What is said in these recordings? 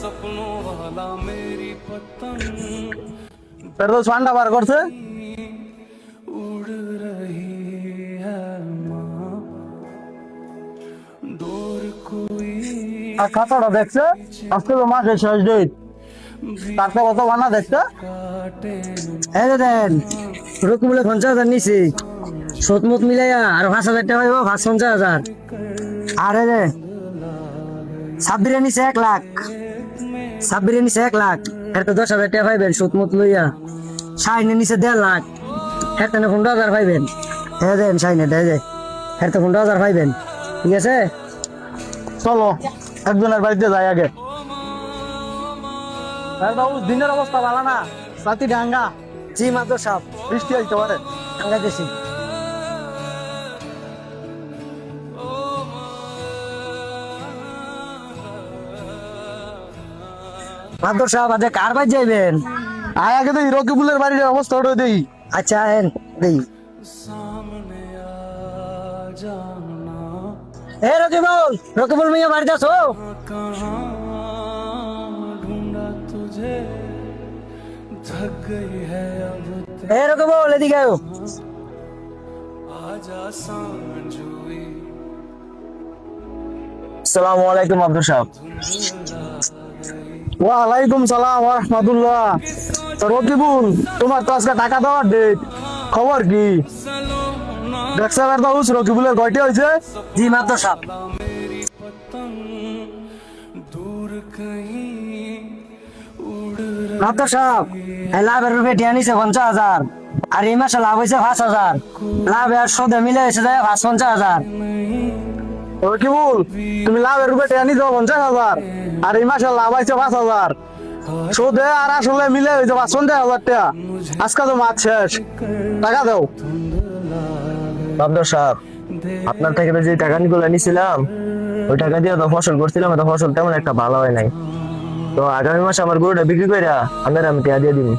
सपनों वाला मेरी पतंग ফেরদৌস ফান্ডা বার করছে उड़ रही है माँ दूर कोई আর খাতাটা দেখছে আজকে তো মাসে শেষ ডেট তারপর কত বানা দেখছে काटे এই যে দেন রকমলে 50,000 নিছি সতমত মিলাইয়া আর 5,000 টাকা হইব 50,000 আর এই যে সাব্বিরে নিছে 1 লাখ সাব্বিরে নিছে 1 লাখ এর তো 10,000 টাকা পাইবেন সতমত লইয়া শাইনে নিছে 1.5 লাখ এর তো 15,000 পাইবেন এই দেন শাইনে দেয় যে এর তো 15,000 পাইবেন ঠিক আছে চলো একজনের বাড়িতে যাই আগে ফেরদৌস দিনের অবস্থা ভালো না সাথী ডাঙ্গা জি মাদর সাহেব বৃষ্টি হইতে পারে টাঙ্গা দিছি মাদর সাহেব আজ কার বাজ যাইবেন আয় আগে তো রকিবুলের বাড়ির অবস্থা ওটা দেই আচ্ছা আহেন দেই सामने आ जाना এ রকিবুল মিয়া বাড়িতে আছো कहाँ ढूंढा तुझे थक गई है अब এ রকিবুল এদিকে আয় आजा सांझ हुई আসসালামু আলাইকুম আব্দুল সাহেব ওয়ালাইকুম সালাম ওয়া রাহমাতুল্লাহ তো রকিবুল তোমার তো আজকে টাকা দেওয়ার ডেট খবর কি सलोना দেখছো ফেরদৌস রকিবুলের কয়টি হয়েছে জি মাদর সাহেব मेरी पतंग दूर कहीं उड़ रही মাদর সাহেব এই লাভের রূপে টিয়া নিছে 50,000 আর এই মাসে লাভ হয়েছে 5,000 লাভ আর সুদে মিলে হয়েছে 50,000 রকিবুল তুমি লাভের রূপে টেয়া নিছো 50,000 আর এই মাসে লাভ হয়েছে 5,000 সুদে আর আসলে মিলে হয়েছে 50,000 টাকা আজকে তো মাছ শেষ টাকা দাও আব্দুল সাহেব আপনার থেকে যে টাকা নিয়ে নিছিলাম ওই টাকা দিয়ে তো ফসল করছিলাম তো ফসল তেমন একটা ভালো হয় নাই তো আগামী মাসে আমার গরুটা বিক্রি করে আপনার আমি টাকা দিয়ে দিব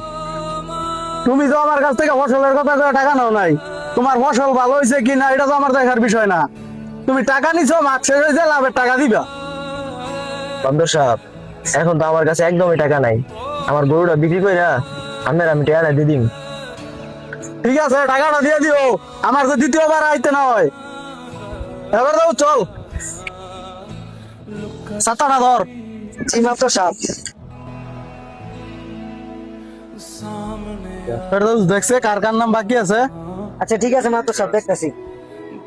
তুমি তো আমার কাছ থেকে ফসলের কথা করে টাকা নাও নাই তোমার ফসল ভালো হয়েছে কি না এটা তো আমার দেখার বিষয় না তুমি টাকা নিছো মাছ শেষ হয়েছে লাভের টাকা দিবা আব্দুল সাহেব এখন তো আমার কাছে একদমই টাকা নাই আমার গরুটা বিক্রি করে আপনার আমি টাকাটা দিয়ে দিন ঠিক আছে টাকাটা দিয়ে দিও আমার তো দ্বিতীয়বার আইতে না হয় এবার দাও চল সাতটা ধর জি মাদর সাহেব सामने ফেরদৌস দেখছে কার কার নাম বাকি আছে আচ্ছা ঠিক আছে মাদর সাহেব দেখতাছি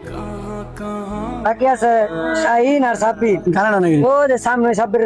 कहाँ कहाँ বাকি আছে শাহিন আর সাব্বির জানে না নাকি ও যে সামনে সাব্বির